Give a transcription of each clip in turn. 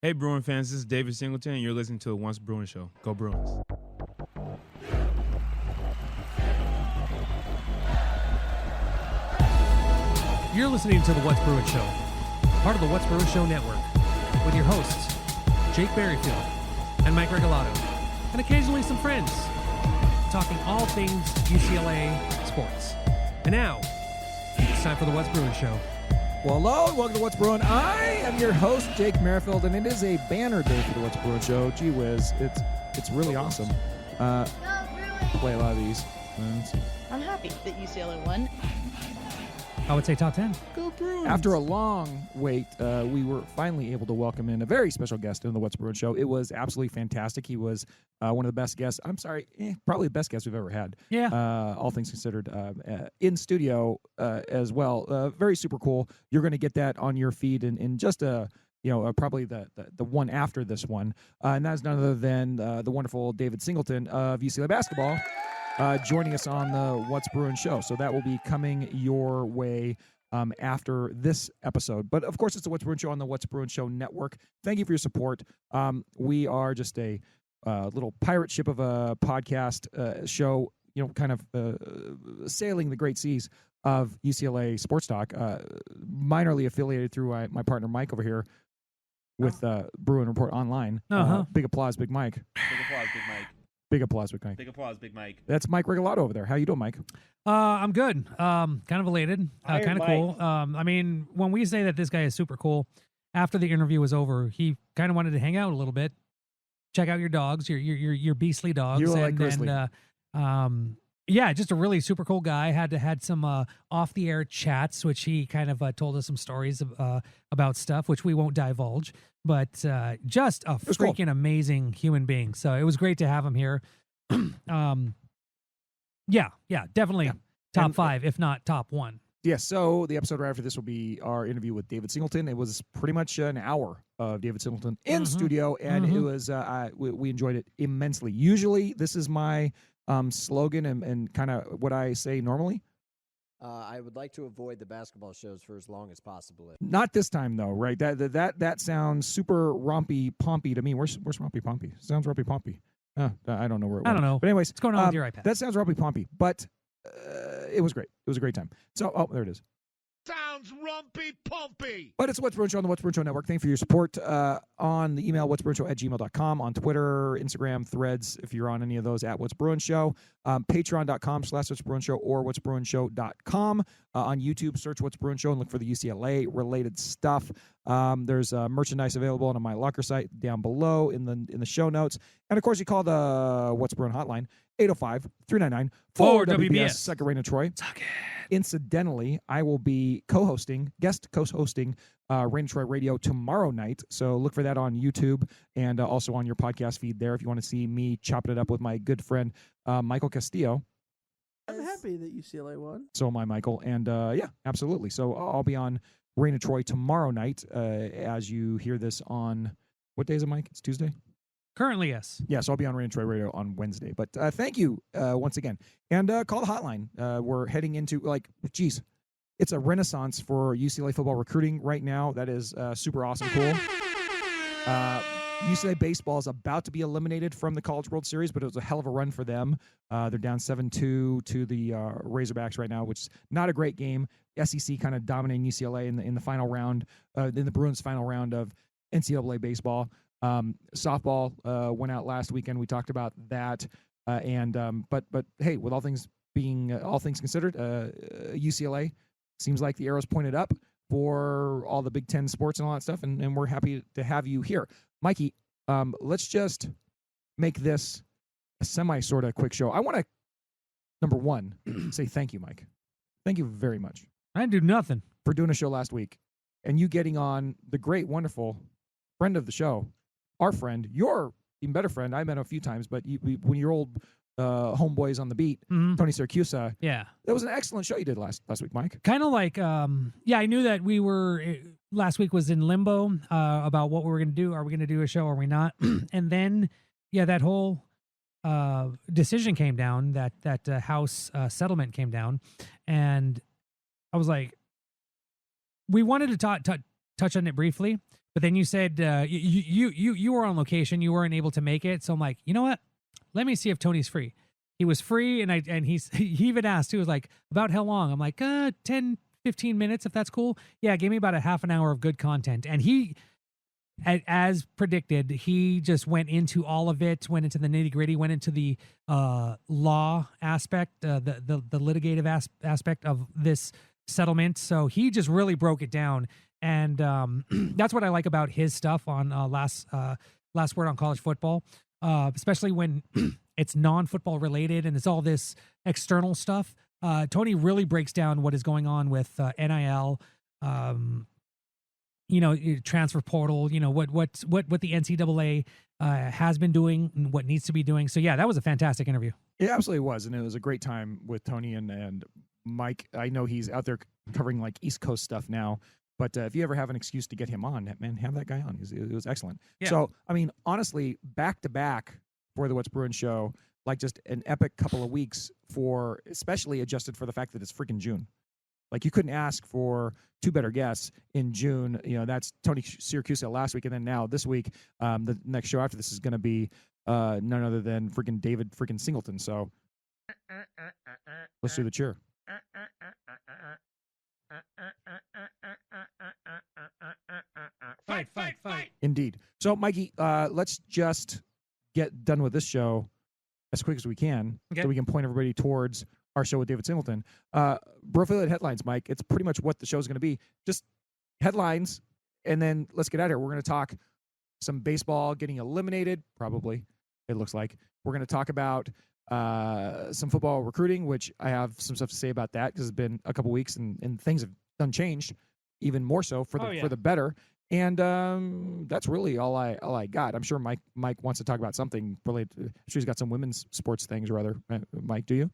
Hey, Bruin fans, this is David Singleton, and you're listening to the Once Bruin Show. Go Bruins. You're listening to the What's Bruin Show, part of the What's Bruin Show network, with your hosts, Jake Berryfield and Mike Regalado, and occasionally some friends, talking all things UCLA sports. And now, it's time for the What's Bruin Show. Well, hello, and welcome to What's Bruin. I am your host, Jake Merrifield, and it is a banner day for the What's Bruin Show. Gee whiz, it's really awesome. Play a lot of these. I'm happy that UCLA won. I would say top 10. Go Bruins. After a long wait, we were finally able to welcome in a very special guest in the What's Bruin Show. It was absolutely fantastic. He was one of the best guests. I'm sorry, probably the best guest we've ever had. Yeah. All things considered, in studio as well. Very super cool. You're going to get that on your feed in just probably the one after this one. And that is none other than the wonderful David Singleton of UCLA basketball. Joining us on the What's Bruin Show. So that will be coming your way after this episode. But, of course, it's the What's Bruin Show on the What's Bruin Show network. Thank you for your support. We are just a little pirate ship of a podcast show, kind of sailing the great seas of UCLA Sports Talk, minorly affiliated through my partner Mike over here with Bruin Report Online. Big applause, Big Mike. Big applause, Big Mike. Big applause, Big Mike. Big applause, Big Mike. That's Mike Regalado over there. How you doing, Mike? I'm good. Kind of elated. Kind of cool. I mean, when we say that this guy is super cool, after the interview was over, he kind of wanted to hang out a little bit, check out your dogs, your beastly dogs. You like Grizzly. Yeah, just a really super cool guy. Had some off the air chats, which he kind of told us some stories about stuff, which we won't divulge. But just a freaking amazing human being. So it was great to have him here. Yeah, definitely top 5, if not top 1. Yeah, so the episode right after this will be our interview with David Singleton. It was pretty much an hour of David Singleton in studio, and it was we enjoyed it immensely. Usually, this is my slogan and kind of what I say normally. I would like to avoid the basketball shows for as long as possible. Not this time, though, right? That sounds super rompy pompy to me. Where's rompy pompy? Sounds rompy pompy. I don't know where it went. I don't know. But anyways, what's going on with your iPad? That sounds rompy pompy, but it was great. It was a great time. So, there it is. Sounds rumpy-pumpy. But it's What's Bruin Show on the What's Bruin Show network. Thank you for your support on the email, what'sbruinshow@gmail.com, on Twitter, Instagram, Threads, if you're on any of those, at What's Bruin Show, patreon.com/What's Bruin Show or what'sbruinshow.com. On YouTube, search What's Bruin Show and look for the UCLA-related stuff. There's merchandise available on my locker site down below in the show notes. And, of course, you call the What's Bruin hotline, 805-399-4WBS. Second Rain in Troy. Suck it. Incidentally, I will be guest co-hosting Rain in Troy Radio tomorrow night. So look for that on YouTube and also on your podcast feed there if you want to see me chopping it up with my good friend Michael Castillo. I'm happy that UCLA won. So am I, Michael. And yeah, absolutely. So I'll be on Rain in Troy tomorrow night as you hear this on, what day is it, Mike? It's Tuesday? Currently, yes. Yeah, so I'll be on Rain in Troy Radio on Wednesday. But thank you once again. And call the hotline. We're heading into, it's a renaissance for UCLA football recruiting right now. That is super awesome cool. UCLA baseball is about to be eliminated from the College World Series, but it was a hell of a run for them. They're down 7-2 to the Razorbacks right now, which is not a great game. SEC kind of dominating UCLA in the final round, in the Bruins' final round of NCAA baseball. Softball went out last weekend. We talked about that, but hey, with all things considered, UCLA seems like the arrow's pointed up for all the Big Ten sports and all that stuff, and we're happy to have you here, Mikey. Let's just make this a sort of quick show. I want to, number one, say thank you, Mike. Thank you very much. I didn't do nothing for doing a show last week, and you getting on the great, wonderful friend of the show. Our friend, your even better friend, I met him a few times, but when your old homeboys on the beat, Tony Siracusa. Yeah. That was an excellent show you did last week, Mike. Kind of like, I knew that we were, last week was in limbo about what we were going to do. Are we going to do a show? Or are we not? And then, that whole decision came down, that House settlement came down. And I was like, we wanted to touch on it briefly, But then you said you were on location, you weren't able to make it. So I'm like, you know what? Let me see if Tony's free. He was free, and he even asked. He was like, about how long? I'm like, 10, 15 minutes, if that's cool. Yeah, give me about a half an hour of good content. And he, as predicted, he just went into all of it, went into the nitty gritty, went into the law aspect, the litigative aspect of this settlement. So he just really broke it down. And that's what I like about his stuff on Last Word on College Football, especially when it's non-football related and it's all this external stuff. Tony really breaks down what is going on with NIL, transfer portal, what the NCAA has been doing and what needs to be doing. So yeah, that was a fantastic interview. It absolutely was, and it was a great time with Tony and Mike. I know he's out there covering like East Coast stuff now, but if you ever have an excuse to get him on, man, have that guy on. It was excellent. Yeah. So I mean, honestly, back to back for the What's Bruin show, like just an epic couple of weeks for, especially adjusted for the fact that it's freaking June. Like you couldn't ask for two better guests in June. That's Tony Syracuse last week, and then now this week, the next show after this is going to be none other than freaking David freaking Singleton. So let's do the cheer. Fight. Indeed. So Mikey, let's just get done with this show as quick as we can, okay, so we can point everybody towards our show with David Singleton. Bro-affiliate headlines, Mike. It's pretty much what the show is going to be. Just headlines, and then let's get out of here. We're going to talk some baseball getting eliminated, probably, it looks like. We're going to talk about some football recruiting, which I have some stuff to say about that because it's been a couple weeks and things have done changed, even more so for the better. And that's really all I got. I'm sure Mike wants to talk about something related. I'm sure he's got some women's sports things or other. Mike, do you?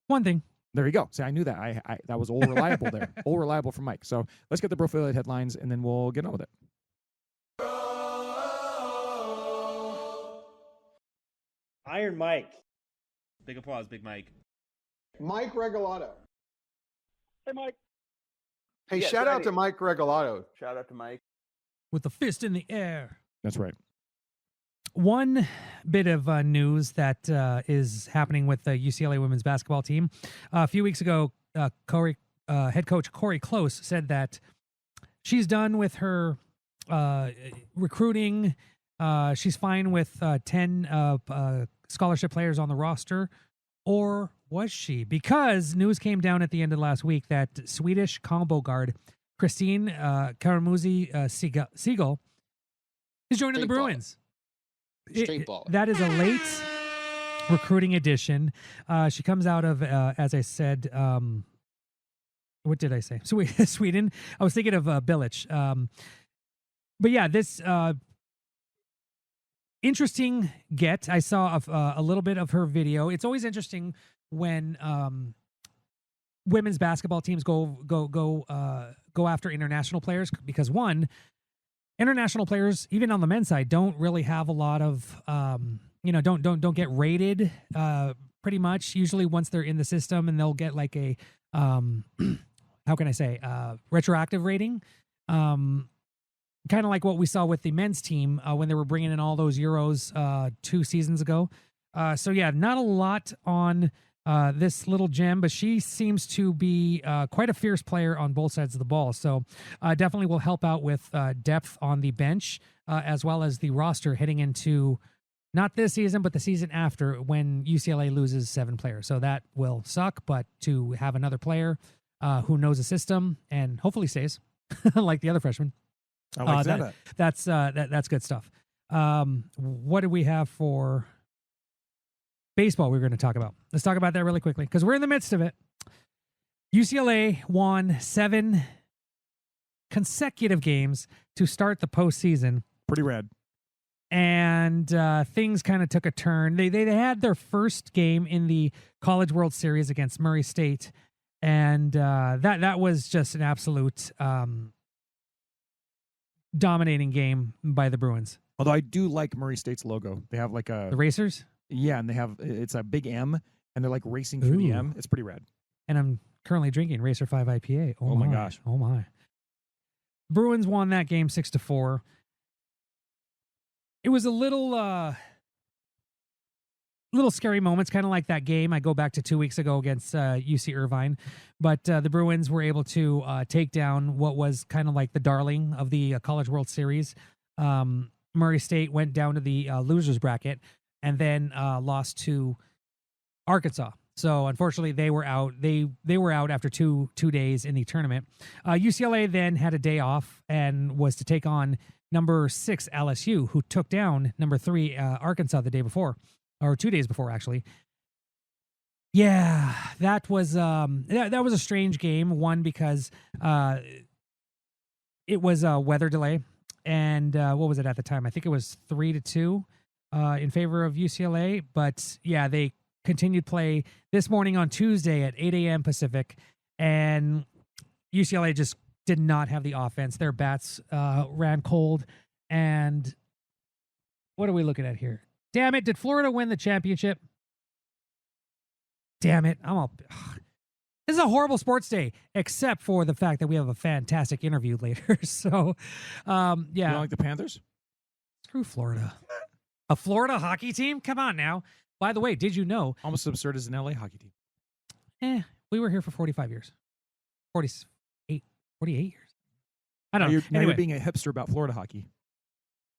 One thing. There you go. See, I knew that. I that was all reliable there. All reliable from Mike. So let's get the Bro-affiliate headlines, and then we'll get on with it. Iron Mike. Big applause, Big Mike. Mike Regalado. Hey, Mike. Hey, shout out to Mike Regalado. Shout out to Mike. With the fist in the air. That's right. One bit of news that is happening with the UCLA women's basketball team. A few weeks ago, head coach Corey Close said that she's done with her recruiting. She's fine with 10 scholarship players on the roster. Or was she? Because news came down at the end of last week that Swedish combo guard Christine Karamuzzi-Siegel is joining the Bruins. Straight ball. That is a late recruiting addition. She comes out of, as I said, what did I say? Sweden. I was thinking of Bilic. But yeah, this interesting get. I saw a little bit of her video. It's always interesting when women's basketball teams go after international players because one, international players, even on the men's side, don't really have a lot of, don't get rated pretty much. Usually once they're in the system and they'll get like a, how can I say, retroactive rating. Kind of like what we saw with the men's team when they were bringing in all those Euros 2 seasons ago. So yeah, not a lot on this little gem, but she seems to be quite a fierce player on both sides of the ball. So definitely will help out with depth on the bench as well as the roster heading into not this season, but the season after when UCLA loses 7 players. So that will suck, but to have another player who knows the system and hopefully stays like the other freshmen. I like that. That's good stuff. What do we have for baseball we're going to talk about? Let's talk about that really quickly because we're in the midst of it. UCLA won 7 consecutive games to start the postseason. Pretty rad. And things kind of took a turn. They had their first game in the College World Series against Murray State, and that was just an absolute dominating game by the Bruins. Although I do like Murray State's logo. They have like the racers. Yeah, and it's a big M, and they're like racing through the M. It's pretty rad. And I'm currently drinking Racer 5 IPA. Oh my gosh. Oh my. Bruins won that game 6-4. was a little scary moments, kind of like that game. I go back to 2 weeks ago against UC Irvine, but the Bruins were able to take down what was kind of like the darling of the College World Series. Murray State went down to the losers bracket and then lost to Arkansas. So unfortunately, they were out. They were out after two days in the tournament. UCLA then had a day off and was to take on number 6 LSU, who took down number 3 Arkansas the day before, or 2 days before actually. Yeah, that was that was a strange game. One, because it was a weather delay, and what was it at the time? I think it was 3-2 in favor of UCLA. But yeah, they continued play this morning on Tuesday at 8 a.m. Pacific, and UCLA just did not have the offense. Their bats ran cold, and what are we looking at here? Damn it, did Florida win the championship? Damn it, this is a horrible sports day, except for the fact that we have a fantastic interview later. So, yeah. You don't like the Panthers? Screw Florida. A Florida hockey team? Come on now. By the way, did you know? Almost absurd as an LA hockey team. We were here for 45 years. 48 years. I don't know. Now Anyway. you're being a hipster about Florida hockey.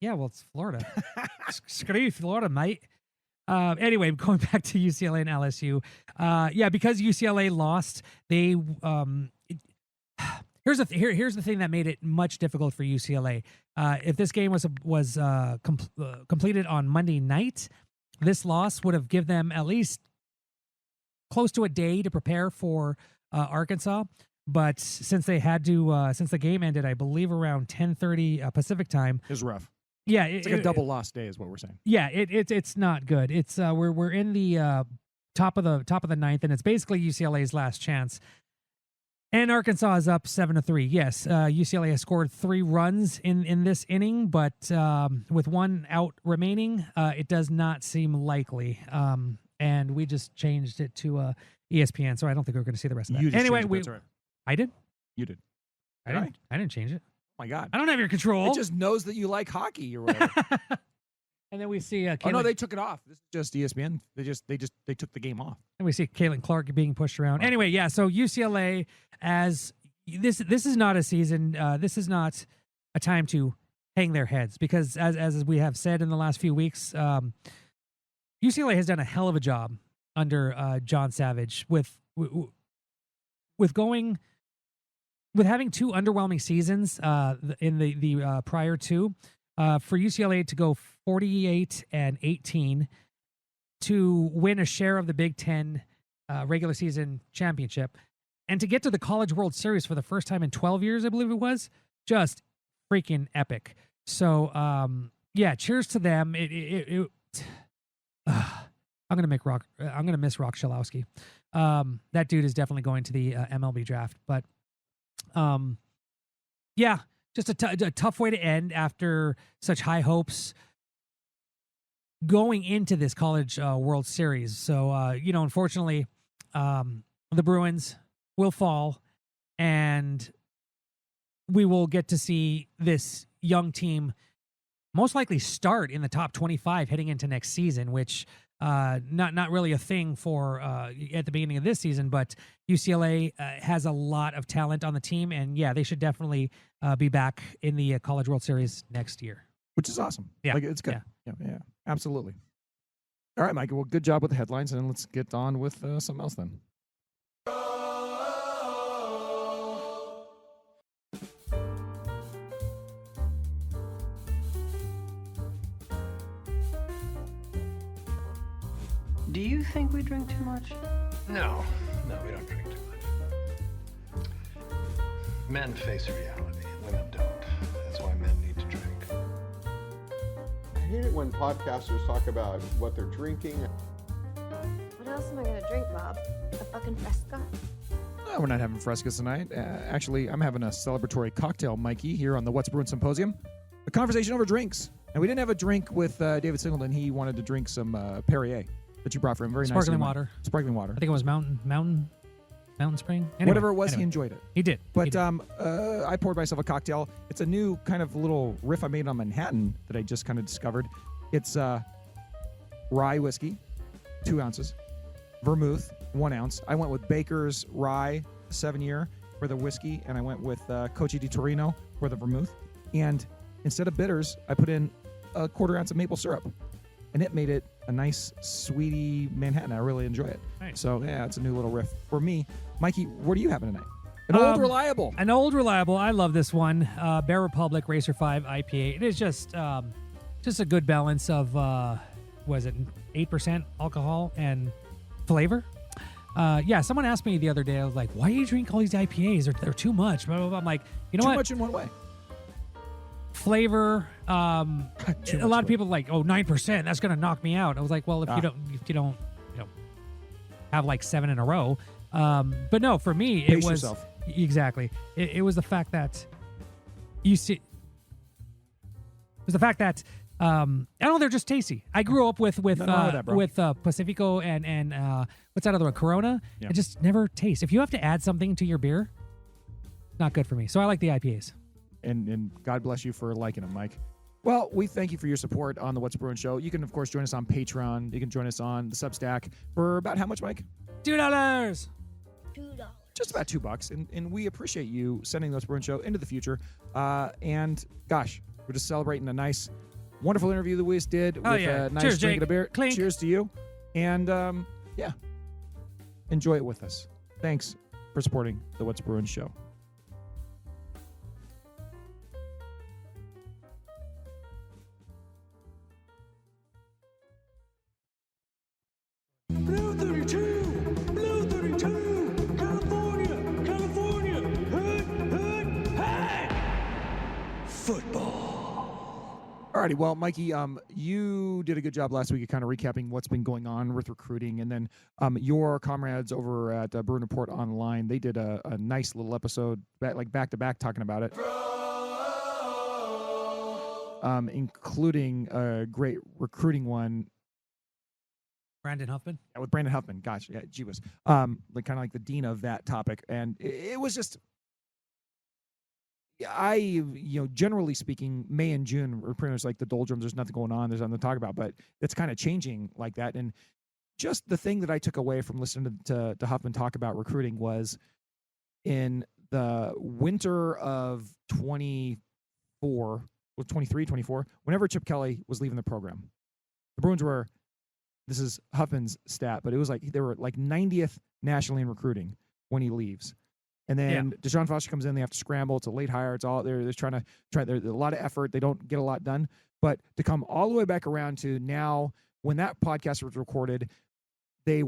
Yeah, well, it's Florida. Screw Florida, mate. Anyway, going back to UCLA and LSU. Yeah, because UCLA lost, they here's the thing that made it much difficult for UCLA. If this game was completed on Monday night, this loss would have given them at least close to a day to prepare for Arkansas. But since they had to, since the game ended, I believe around 10:30 Pacific time, It was rough. yeah, It's like a double lost day, is what we're saying. Yeah, it's not good. It's we're in the top of the ninth, and it's basically UCLA's last chance. And Arkansas is up 7-3. Yes, UCLA has scored 3 runs in this inning, but with 1 out remaining, it does not seem likely. And we just changed it to ESPN, so I don't think we're going to see the rest of that. You just Anyway, changed it, that's all right. I did. You did. I didn't change it. Oh my God. I don't have your control. It just knows that you like hockey or whatever. And then we see Oh no, they took it off. This is just ESPN. They took the game off. And we see Caitlin Clark being pushed around. Anyway, yeah. So UCLA, as this is not a season. This is not a time to hang their heads, because as we have said in the last few weeks, UCLA has done a hell of a job under John Savage with having 2 underwhelming seasons in the prior 2. For UCLA to go 48-18 to win a share of the Big Ten regular season championship, and to get to the College World Series for the first time in 12 years, I believe it was, just freaking epic. So, yeah, cheers to them. I'm gonna miss Rock Shalowski. That dude is definitely going to the MLB draft, but yeah. Just a tough way to end after such high hopes going into this College World Series. So, unfortunately, the Bruins will fall, and we will get to see this young team most likely start in the top 25 heading into next season, which not really a thing for at the beginning of this season, but UCLA has a lot of talent on the team, and yeah, they should definitely be back in the College World Series next year. Which is awesome. Yeah. Like, it's good. Yeah, absolutely. All right, Mike. Well, good job with the headlines, and let's get on with something else then. Do you think we drink too much? No, we don't drink too much. Men face reality, women don't. That's why men need to drink. I hate it when podcasters talk about what they're drinking. What else am I gonna drink, Bob? A fucking Fresca? We're not having Frescas tonight. Actually, I'm having a celebratory cocktail, Mikey, here on the What's Bruin Symposium. A conversation over drinks. And we didn't have a drink with David Singleton. He wanted to drink some Perrier that you brought for him. Very nice. Sparkling water. Sparkling water. I think it was Mountain. Mountain Spring? Anyway, Whatever it was, he enjoyed it. He did. But I poured myself a cocktail. It's a new kind of little riff I made on Manhattan that I just kind of discovered. It's rye whiskey, 2 ounces, vermouth, 1 ounce. I went with Baker's Rye 7-year for the whiskey, and I went with Cochi di Torino for the vermouth. And instead of bitters, I put in a 1/4 ounce of maple syrup, and it made it a nice, sweety Manhattan. I really enjoy it. Nice. So, yeah, it's a new little riff for me. Mikey, what are you having tonight? An old reliable. An old reliable. I love this one. Bear Republic Racer 5 IPA. It is just a good balance of, was it 8% alcohol and flavor? Yeah, someone asked me the other day, I was like, why do you drink all these IPAs? They're too much. Blah, blah, blah. I'm like, you know what? Too much in one way. Flavor. A lot of people are like, oh, 9%. That's going to knock me out. I was like, well, if you don't have like 7 in a row. But no, for me, Pace it was yourself. Exactly. It was the fact that you see. It was the fact that I don't know, they're just tasty. I grew up with Pacifico and what's that other one? Corona. Yeah. It just never tastes. If you have to add something to your beer, not good for me. So I like the IPAs. And God bless you for liking them, Mike. Well, we thank you for your support on the What's Bruin Show. You can, of course, join us on Patreon. You can join us on the Substack for about how much, Mike? $2. Just about $2. And we appreciate you sending the What's Bruin Show into the future. And gosh, we're just celebrating a nice, wonderful interview that we just did with a nice Cheers, drink Jake. of beer. Clink. Cheers to you. And yeah, enjoy it with us. Thanks for supporting the What's Bruin Show. Blue 32, Blue 32, California, California, hey! Football. Alrighty, well, Mikey, you did a good job last week of kind of recapping what's been going on with recruiting, and then your comrades over at Bruin Report Online, they did a nice little episode, back to back, talking about it, including a great recruiting one. Brandon Huffman? Yeah, with Brandon Huffman. Gosh, yeah, gee whiz. Kind of like the dean of that topic. And it was just, generally speaking, May and June are pretty much like the doldrums. There's nothing going on. There's nothing to talk about. But it's kind of changing like that. And just the thing that I took away from listening to Huffman talk about recruiting was in the winter of 24, 23, 24, whenever Chip Kelly was leaving the program, the Bruins were, this is Huffman's stat, but it was like they were like 90th nationally in recruiting when he leaves. And then Deshaun Foster comes in, they have to scramble. It's a late hire. It's all they're trying to there's a lot of effort. They don't get a lot done. But to come all the way back around to now, when that podcast was recorded, the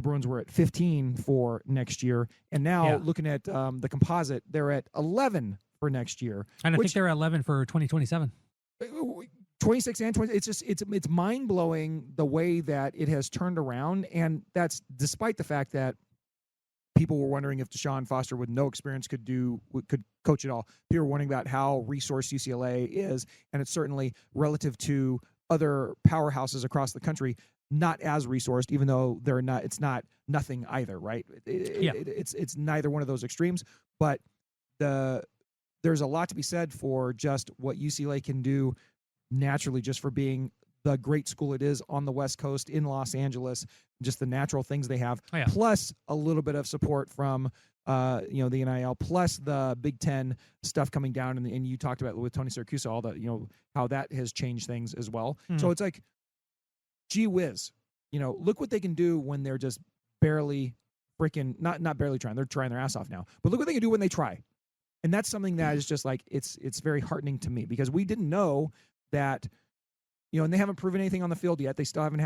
Bruins were at 15 for next year. And now looking at the composite, they're at 11 for next year. And I think they're at 11 for 2027. 26 and 20. It's just it's mind blowing the way that it has turned around, and that's despite the fact that people were wondering if Deshaun Foster with no experience could coach at all. People were wondering about how resourced UCLA is, and it's certainly relative to other powerhouses across the country, not as resourced, even though they're not. It's not nothing either, right? It's neither one of those extremes, but there's a lot to be said for just what UCLA can do naturally, just for being the great school it is on the West Coast in Los Angeles, just the natural things they have, plus a little bit of support from the NIL, plus the Big Ten stuff coming down, and you talked about with Tony Syracuse, all the how that has changed things as well. So it's like, gee whiz, look what they can do when they're just barely freaking not barely trying. They're trying their ass off now, but look what they can do when they try, and that's something that is just like it's very heartening to me, because we didn't know that, and they haven't proven anything on the field yet. They still haven't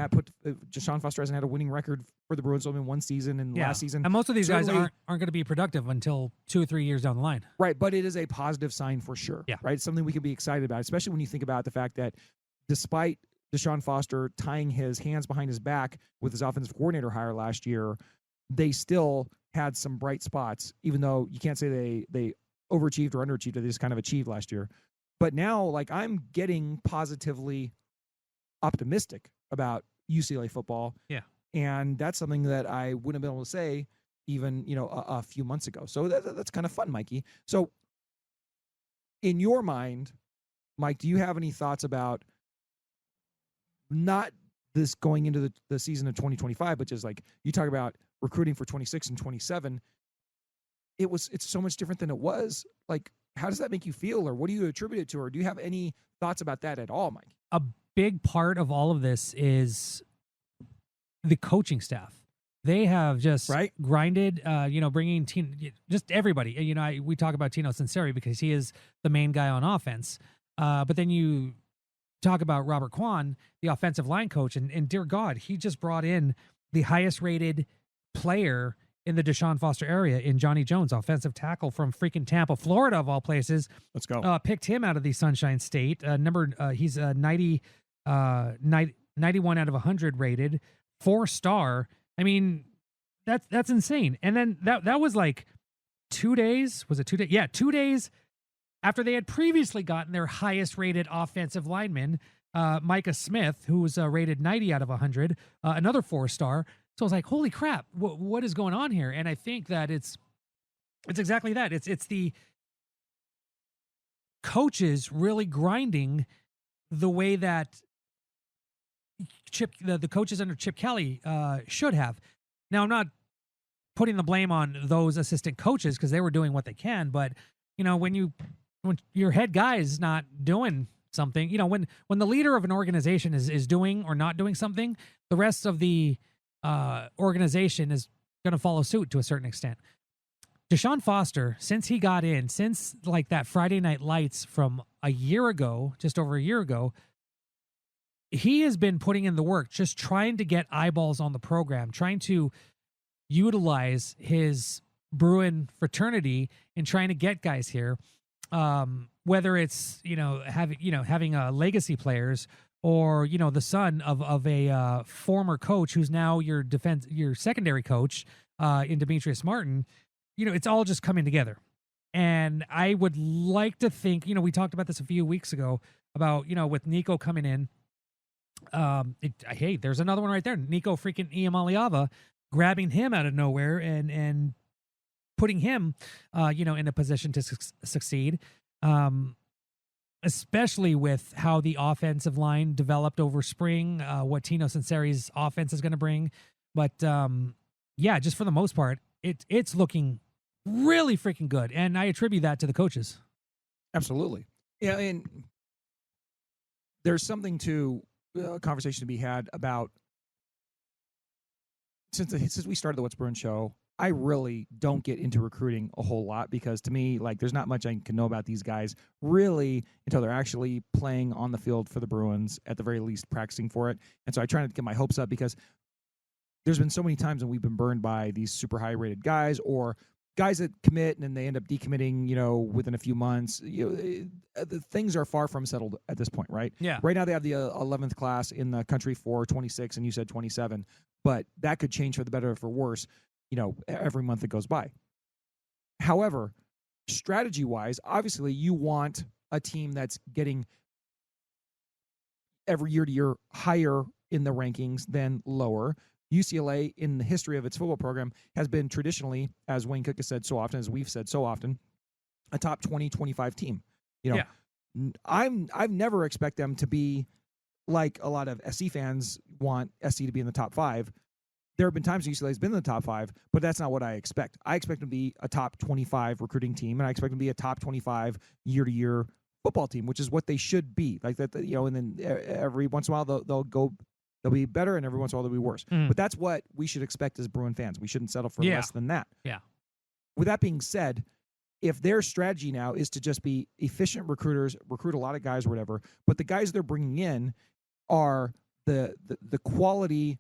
Deshaun Foster hasn't had a winning record for the Bruins in one season, and last season. And most of these guys aren't going to be productive until 2 or 3 years down the line. Right, but it is a positive sign for sure. Yeah. Right, it's something we can be excited about, especially when you think about the fact that despite Deshaun Foster tying his hands behind his back with his offensive coordinator hire last year, they still had some bright spots, even though you can't say they overachieved or underachieved. They just kind of achieved last year. But now, like, I'm getting positively optimistic about UCLA football. Yeah. And that's something that I wouldn't have been able to say even, a few months ago. So that's kind of fun, Mikey. So in your mind, Mike, do you have any thoughts about not this going into the season of 2025, but just like you talk about recruiting for 26 and 27, it's so much different than it was. Like, how does that make you feel, or what do you attribute it to, or do you have any thoughts about that at all, Mike? A big part of all of this is the coaching staff. They have just grinded, bringing just everybody. We talk about Tino Sinceri because he is the main guy on offense. But then you talk about Robert Kwan, the offensive line coach, and dear God, he just brought in the highest rated player in the Deshaun Foster area in Johnny Jones, offensive tackle from freaking Tampa, Florida, of all places. Let's go. Picked him out of the Sunshine State. He's 91 out of 100 rated, 4-star. I mean, that's insane. And then that was like 2 days. Was it 2 days? Yeah, 2 days after they had previously gotten their highest rated offensive lineman, Micah Smith, who was rated 90 out of 100, another 4-star. So I was like, holy crap, what is going on here? And I think that it's exactly that. It's the coaches really grinding the way that the coaches under Chip Kelly should have. Now, I'm not putting the blame on those assistant coaches because they were doing what they can, but when your head guy is not doing something, when the leader of an organization is doing or not doing something, the rest of the organization is going to follow suit to a certain extent. Deshaun Foster, since he got in, since like that Friday Night Lights from a year ago, just over a year ago, he has been putting in the work, just trying to get eyeballs on the program, trying to utilize his Bruin fraternity and trying to get guys here. Whether it's, having legacy players or, the son of a former coach who's now your secondary coach in Demetrius Martin, it's all just coming together. And I would like to think, we talked about this a few weeks ago about, with Nico coming in. Hey, there's another one right there. Nico freaking Iamaleava grabbing him out of nowhere and putting him, in a position to succeed. Especially with how the offensive line developed over spring, what Tino Sinceri's offense is going to bring. But just for the most part, it's looking really freaking good. And I attribute that to the coaches. Absolutely. Yeah, and there's something to a conversation to be had about, since we started the What's Bruin show, I really don't get into recruiting a whole lot because to me, like, there's not much I can know about these guys really until they're actually playing on the field for the Bruins, at the very least practicing for it. And so I try not to get my hopes up because there's been so many times when we've been burned by these super high rated guys or guys that commit and then they end up decommitting, within a few months. The things are far from settled at this point, right? Yeah. Right now they have the 11th class in the country for 26, and you said 27, but that could change for the better or for worse, every month that goes by. However, strategy-wise, obviously you want a team that's getting every year to year higher in the rankings than lower. UCLA, in the history of its football program, has been traditionally, as Wayne Cook has said so often, as we've said so often, a top 20, 25 team. I've never expect them to be like a lot of SC fans want SC to be in the top 5. There have been times UCLA has been in the top 5, but that's not what I expect. I expect them to be a top 25 recruiting team, and I expect them to be a top 25 year-to-year football team, which is what they should be. Like that, and then every once in a while they'll be better, and every once in a while they'll be worse. But that's what we should expect as Bruin fans. We shouldn't settle for less than that. Yeah. With that being said, if their strategy now is to just be efficient recruiters, recruit a lot of guys or whatever, but the guys they're bringing in are the quality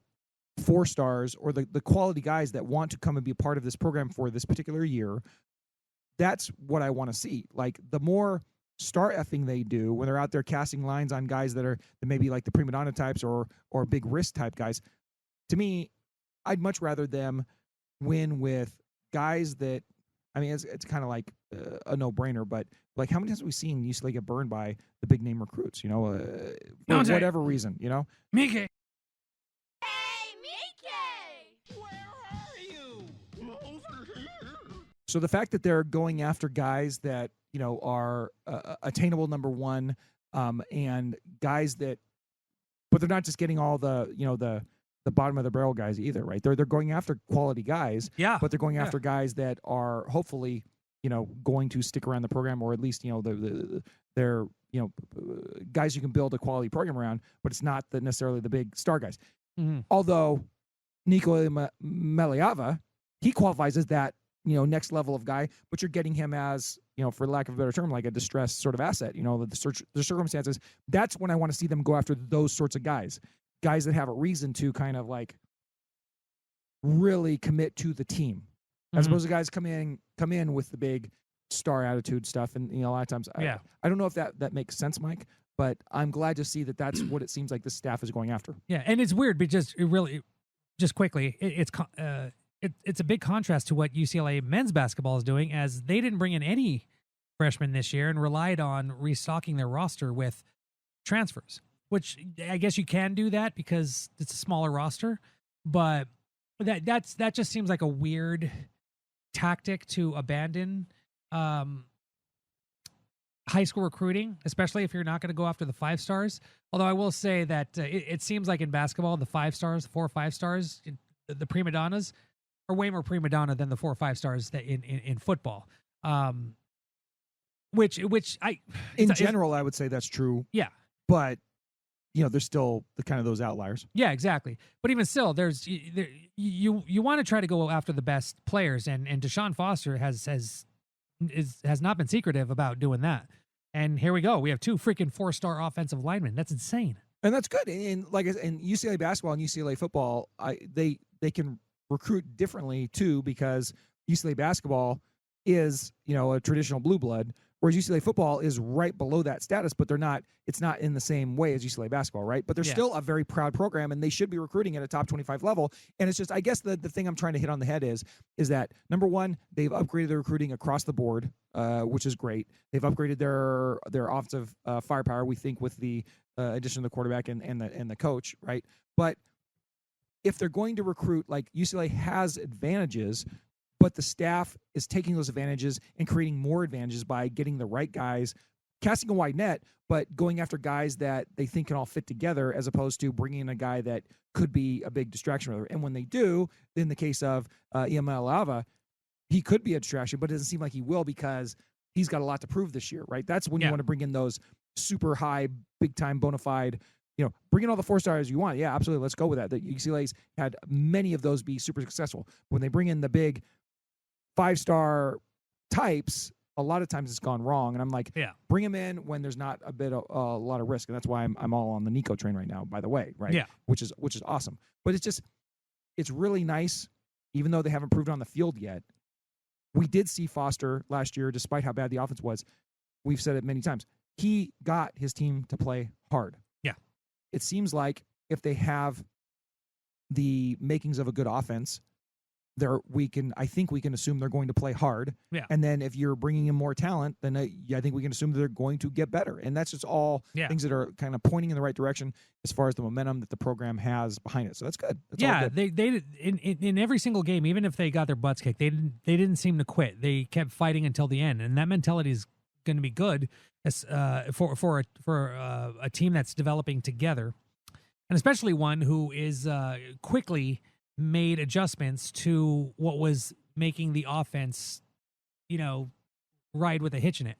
4-stars or the quality guys that want to come and be a part of this program for this particular year, that's what I want to see. Like, the more star effing they do when they're out there casting lines on guys that may be like the prima donna types or big risk type guys, to me, I'd much rather them win with guys that, I mean, it's kind of like a no-brainer, but like, how many times have we seen UCLA get burned by the big name recruits, for whatever reason, Mike. Hey, Mickey! Where are you? So the fact that they're going after guys that are attainable number one, and guys that, but they're not just getting all the the bottom of the barrel guys either, right? They're going after quality guys, but they're going after guys that are hopefully going to stick around the program, or at least they're guys you can build a quality program around, but it's not necessarily the big star guys. Although Nico Meliava, he qualifies as that next level of guy, but you're getting him as for lack of a better term, like a distressed sort of asset. The circumstances. That's when I want to see them go after those sorts of guys that have a reason to kind of like really commit to the team, as opposed to guys come in with the big star attitude stuff. And a lot of times, I don't know if that makes sense, Mike, but I'm glad to see that that's what it seems like the staff is going after. Yeah, and it's weird because just quickly, it's a big contrast to what UCLA men's basketball is doing, as they didn't bring in any freshmen this year and relied on restocking their roster with transfers, which I guess you can do that because it's a smaller roster, but that just seems like a weird tactic to abandon high school recruiting, especially if you're not going to go after the 5 stars. Although I will say that it seems like in basketball, the 5 stars, 4 or 5 stars, the prima donnas are way more prima donna than the 4 or 5 stars that in football. Which in general, I would say that's true. Yeah, but there's still the kind of those outliers. Yeah, exactly. But even still, you want to try to go after the best players, and Deshaun Foster has not been secretive about doing that. And here we go. We have 2 freaking 4-star offensive linemen. That's insane. And that's good. And like in UCLA basketball and UCLA football, they can recruit differently too, because UCLA basketball is a traditional blue blood, whereas UCLA football is right below that status, but it's not in the same way as UCLA basketball, right? But they're still a very proud program, and they should be recruiting at a top 25 level. And it's just, I guess the thing I'm trying to hit on the head is that, number one, they've upgraded their recruiting across the board, which is great. They've upgraded their offensive firepower, we think, with the addition of the quarterback and the coach, right? But if they're going to recruit, like UCLA has advantages, but the staff is taking those advantages and creating more advantages by getting the right guys, casting a wide net, but going after guys that they think can all fit together, as opposed to bringing in a guy that could be a big distraction. And when they do, in the case of EML Lava, he could be a distraction, but it doesn't seem like he will, because he's got a lot to prove this year, right? That's when you want to bring in those super high, big-time, bona fide, bring in all the 4 stars you want. Yeah, absolutely. Let's go with that. The UCLA's had many of those be super successful. When they bring in the big 5-star types, a lot of times it's gone wrong. And I'm like, bring them in when there's not a lot of risk. And that's why I'm all on the Nico train right now, by the way, right? Yeah. Which is awesome. But it's really nice, even though they haven't proved it on the field yet. We did see Foster last year, despite how bad the offense was. We've said it many times. He got his team to play hard. Yeah. It seems like if they have the makings of a good offense, I think we can assume they're going to play hard. Yeah. And then if you're bringing in more talent, then I think we can assume that they're going to get better. And that's just all things that are kind of pointing in the right direction as far as the momentum that the program has behind it. So that's good. That's all good. They in every single game, even if they got their butts kicked, they didn't seem to quit. They kept fighting until the end, and that mentality is going to be good as for a team that's developing together, and especially one who is quickly made adjustments to what was making the offense, ride with a hitch in it.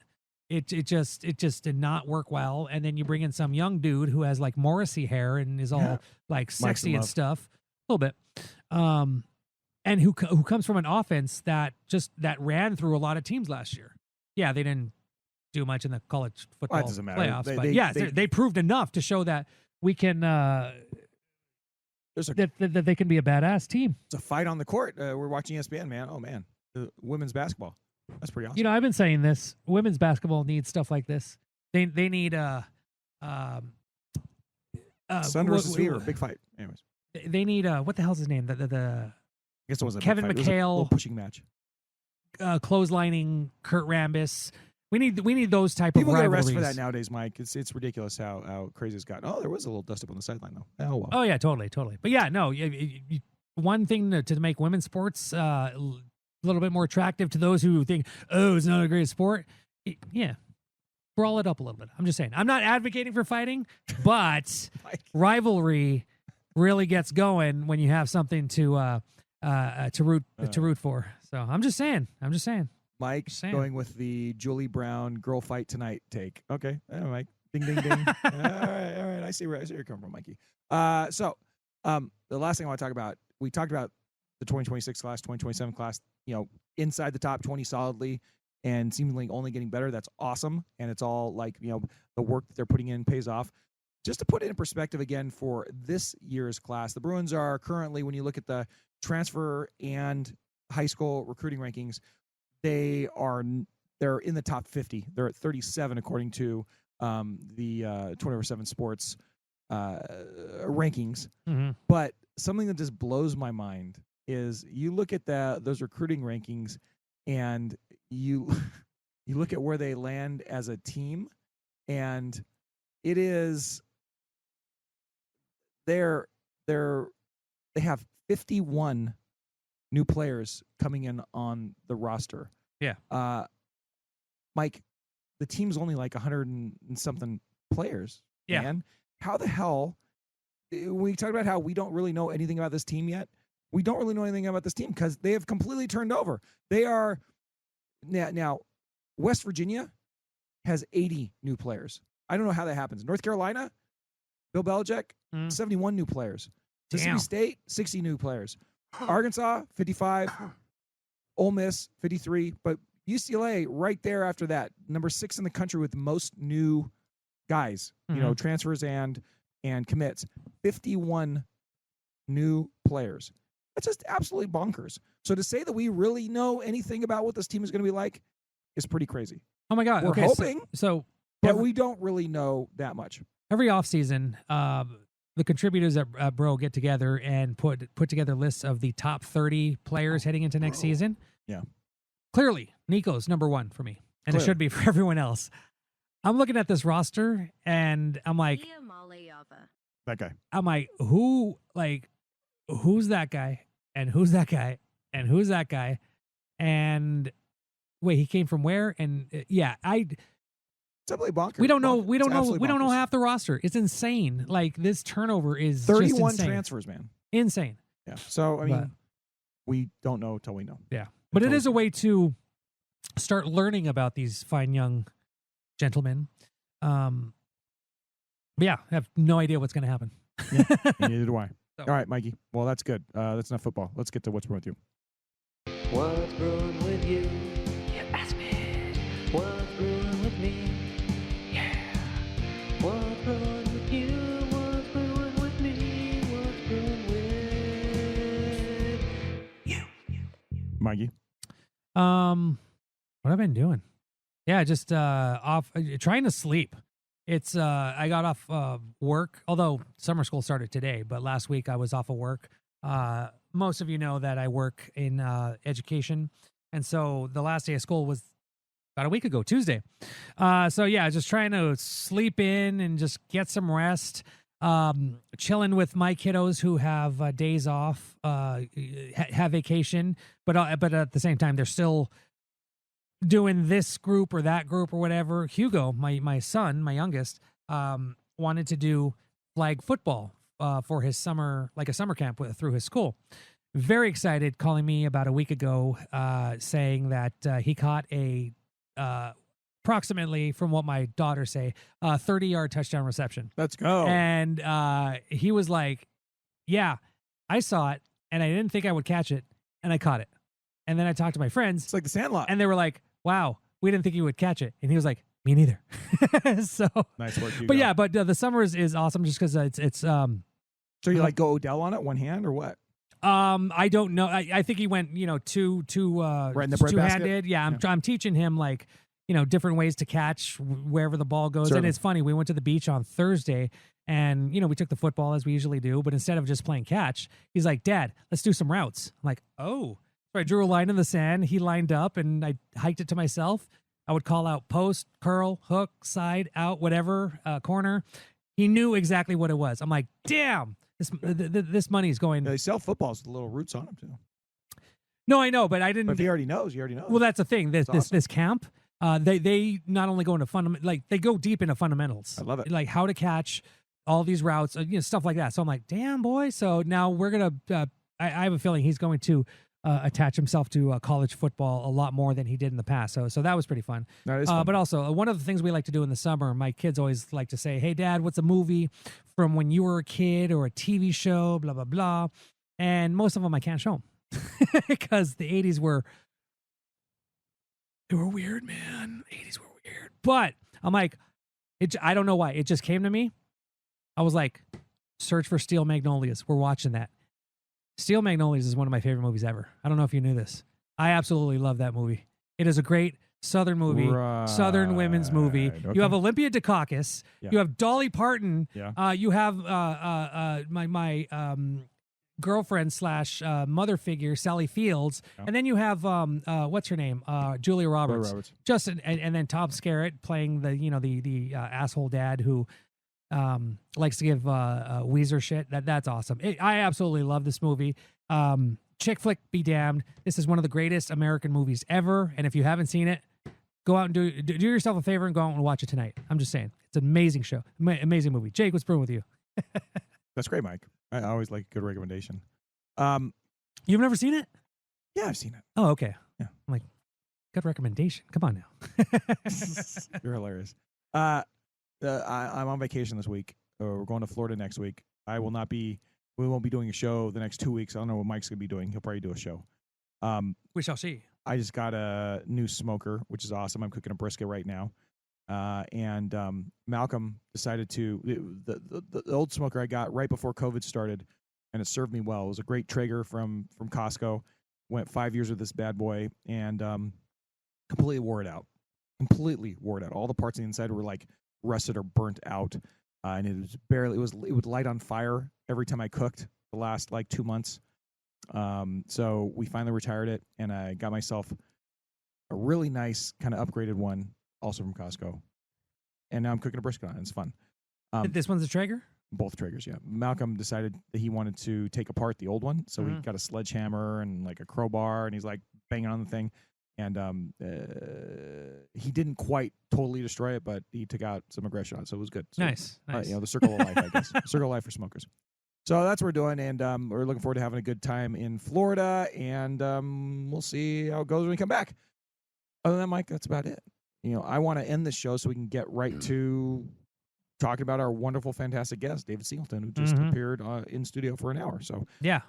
It just did not work well. And then you bring in some young dude who has like Morrissey hair and is all like sexy and stuff, a little bit, and who comes from an offense that ran through a lot of teams last year. Yeah, they didn't do much in the college football playoffs, they proved enough to show that we can. That they can be a badass team. It's a fight on the court. We're watching ESPN, man. Oh, man. Women's basketball. That's pretty awesome. I've been saying this. Women's basketball needs stuff like this. They need Sun versus Fever. Big fight. Anyways. They need what the hell's his name? I guess it was a Kevin big fight. McHale. It was a little pushing match. Clotheslining Kurt Rambis. We need those type People of rivalries. People get arrested for that nowadays, Mike. It's ridiculous how crazy it's gotten. Oh, there was a little dust up on the sideline, though. Oh, well. Oh, yeah, totally. But yeah, no, one thing to make women's sports little bit more attractive to those who think, oh, it's not a great sport. Yeah. Brawl it up a little bit. I'm just saying. I'm not advocating for fighting, but rivalry really gets going when you have something to root for. So I'm just saying. Mike going with the Julie Brown girl fight tonight take. Okay, Mike. Ding ding ding. all right. I see where you're coming from, Mikey. So the last thing I want to talk about, we talked about the 2026 class, 2027 class. Inside the top 20 solidly, and seemingly only getting better. That's awesome, and it's all like the work that they're putting in pays off. Just to put it in perspective again for this year's class, the Bruins are currently, when you look at the transfer and high school recruiting rankings, they're in the top 50. They're at 37 according to the 24/7 Sports rankings. Mm-hmm. But something that just blows my mind is you look at those recruiting rankings, and you look at where they land as a team, and it is they have 51 new players coming in on the roster. Yeah. Mike, the team's only like 100 and something players. Yeah. Man. How the hell, we talked about how we don't really know anything about this team yet. We don't really know anything about this team because they have completely turned over. They are now West Virginia has 80 new players. I don't know how that happens. North Carolina, Bill Belichick, 71 new players. Mississippi State, 60 new players. Arkansas, 55. Ole Miss, 53. But UCLA right there after that, number 6 in the country with the most new guys, transfers and commits. 51 new players. That's just absolutely bonkers. So to say that we really know anything about what this team is going to be like is pretty crazy. Oh my God. We're okay, hoping, so but we don't really know that much. Every offseason, the contributors at Bro get together and put together lists of the top 30 players heading into next season. Yeah. Clearly, Nico's number one for me, and it should be for everyone else. I'm looking at this roster, and I'm like, that guy. I'm like, who's that guy? And who's that guy? And who's that guy? And wait, he came from where? And it's absolutely bonkers. We don't know. We don't know half the roster. It's insane. Like this turnover is 31 just insane. transfers, man. Insane. Yeah. So I mean, we don't know till we know. Yeah. But it is a way to start learning about these fine young gentlemen. But yeah, I have no idea what's going to happen. Yeah, neither do I. So. All right, Mikey. Well, that's good. That's enough football. Let's get to what's brewing with you. What's brewing with you? You ask me. What's brewing with me? Yeah. What's brewing with you? What's brewing with me? What's brewing with you? Mikey. What have I been doing? Yeah, just trying to sleep. It's I got off work, although summer school started today, but last week I was off of work. Most of you know that I work in education, and so the last day of school was about a week ago, Tuesday. So yeah, just trying to sleep in and just get some rest. Chilling with my kiddos who have days off, have vacation, but at the same time they're still doing this group or that group or whatever. Hugo, my son, my youngest, wanted to do flag football for his summer, like a summer camp through his school. Very excited, calling me about a week ago, saying that he caught a approximately, from what my daughters say, 30-yard touchdown reception. Let's go. And he was like, yeah, I saw it, and I didn't think I would catch it, and I caught it. And then I talked to my friends. It's like the Sandlot. And they were like, wow, we didn't think you would catch it. And he was like, me neither. So nice work, Hugo. But yeah, but the summer is awesome just because it's So you like go Odell on it, one hand or what? I don't know. I think he went, two right in the two-handed. Yeah, I'm teaching him like, different ways to catch wherever the ball goes. Certainly. And it's funny, we went to the beach on Thursday and, we took the football as we usually do, but instead of just playing catch, he's like, Dad, let's do some routes. I'm like, oh. So I drew a line in the sand. He lined up and I hiked it to myself. I would call out post, curl, hook, side, out, whatever, corner. He knew exactly what it was. I'm like, damn, this money's going. Yeah, they sell footballs with little roots on them too. No, I know, but I didn't. But if he already knows, he already knows. Well, that's the thing. This It's awesome. this camp, they not only go into they go deep into fundamentals. I love it. Like how to catch all these routes, stuff like that. So I'm like, damn, boy. So now we're gonna. I have a feeling he's going to attach himself to college football a lot more than he did in the past. So that was pretty fun. That is fun. But also, one of the things we like to do in the summer, my kids always like to say, "Hey, Dad, what's a movie from when you were a kid or a TV show?" Blah blah blah. And most of them I can't show them because the 80s were weird, man. 80s were weird. But I'm like, I don't know why. It just came to me. I was like, search for Steel Magnolias. We're watching that. Steel Magnolias is one of my favorite movies ever. I don't know if you knew this. I absolutely love that movie. It is a great Southern movie, Southern women's movie. Okay. You have Olympia Dukakis. Yeah. You have Dolly Parton. Yeah. You have my girlfriend / mother figure, Sally Fields. Yeah. And then you have, what's her name? Julia Roberts. Julia Roberts. Just and then Tom Skerritt playing the asshole dad who likes to give Weezer shit. That's awesome. I absolutely love this movie. Chick flick be damned. This is one of the greatest American movies ever. And if you haven't seen it, go out and do yourself a favor and go out and watch it tonight. I'm just saying. It's an amazing show. Amazing movie. Jake, what's brewing with you? That's great, Mike. I always like a good recommendation. You've never seen it? Yeah, I've seen it. Oh, okay. Yeah. I'm like, good recommendation. Come on now. You're hilarious. I'm on vacation this week. We're going to Florida next week. We won't be doing a show the next 2 weeks. I don't know what Mike's going to be doing. He'll probably do a show. We shall see. I just got a new smoker, which is awesome. I'm cooking a brisket right now. And Malcolm decided to the old smoker I got right before COVID started, and it served me well. It was a great Traeger from Costco. Went 5 years with this bad boy, and completely wore it out. All the parts on the inside were like rusted or burnt out, and it was barely. It would light on fire every time I cooked the last like 2 months. So we finally retired it, and I got myself a really nice kind of upgraded one, also from Costco. And now I'm cooking a brisket on it. It's fun. This one's a Traeger? Both Traegers, yeah. Malcolm decided that he wanted to take apart the old one, so he got a sledgehammer and like a crowbar, and he's like banging on the thing. And he didn't quite totally destroy it, but he took out some aggression on it, so it was good. So, Nice. the circle of life, I guess. Circle of life for smokers. So that's what we're doing, and we're looking forward to having a good time in Florida, and we'll see how it goes when we come back. Other than that, Mike, that's about it. I want to end this show so we can get right to talking about our wonderful, fantastic guest, David Singleton, who just appeared in studio for an hour. So yeah,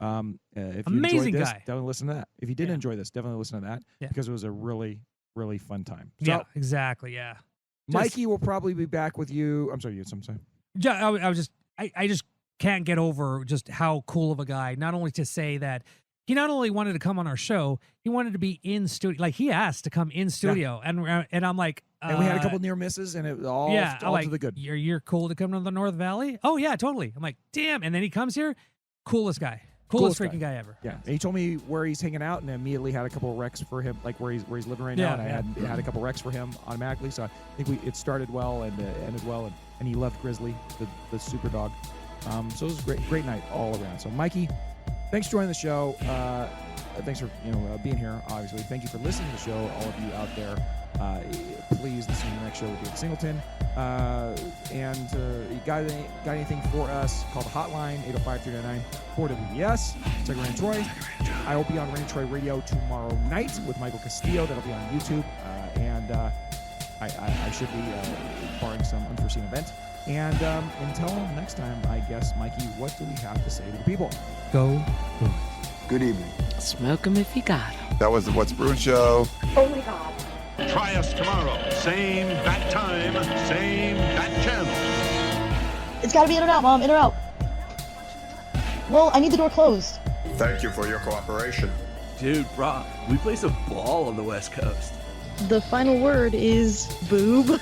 if amazing you enjoyed this, guy. definitely listen to that. If you didn't enjoy this, definitely listen to that because it was a really, really fun time. So, yeah, exactly. Yeah, Mikey will probably be back with you. I'm sorry, you had something to say? Yeah, I just can't get over just how cool of a guy. Not only to say that he not only wanted to come on our show, he wanted to be in studio. Like he asked to come in studio, and I'm like, and we had a couple near misses, and it was all like, to the good. You're cool to come to the North Valley. Oh yeah, totally. I'm like, damn. And then he comes here, coolest guy, coolest freaking guy ever. Yeah, and he told me where he's hanging out, and I immediately had a couple of recs for him, like where he's living right now. And I had a couple of recs for him automatically. So I think it started well and ended well, and he loved Grizzly, the super dog. So it was a great night all around. So Mikey, thanks for joining the show. Thanks for being here. Obviously, thank you for listening to the show. All of you out there, please listen to the next show with David Singleton. And you got anything for us? Call the hotline 805-399-4WBS. It's like Randy Troy. I will be on Randy Troy Radio tomorrow night with Michael Castillo. That'll be on YouTube, and I should be barring some unforeseen event. And until next time, I guess, Mikey, what do we have to say to the people? Go. Good evening. Smoke 'em if you got 'em. That was the What's Bruin Show. Oh my God. Try us tomorrow. Same bat time, same bat channel. It's gotta be in or out, Mom. In or out. Well, I need the door closed. Thank you for your cooperation. Dude, Rob, we play some ball on the West Coast. The final word is boob.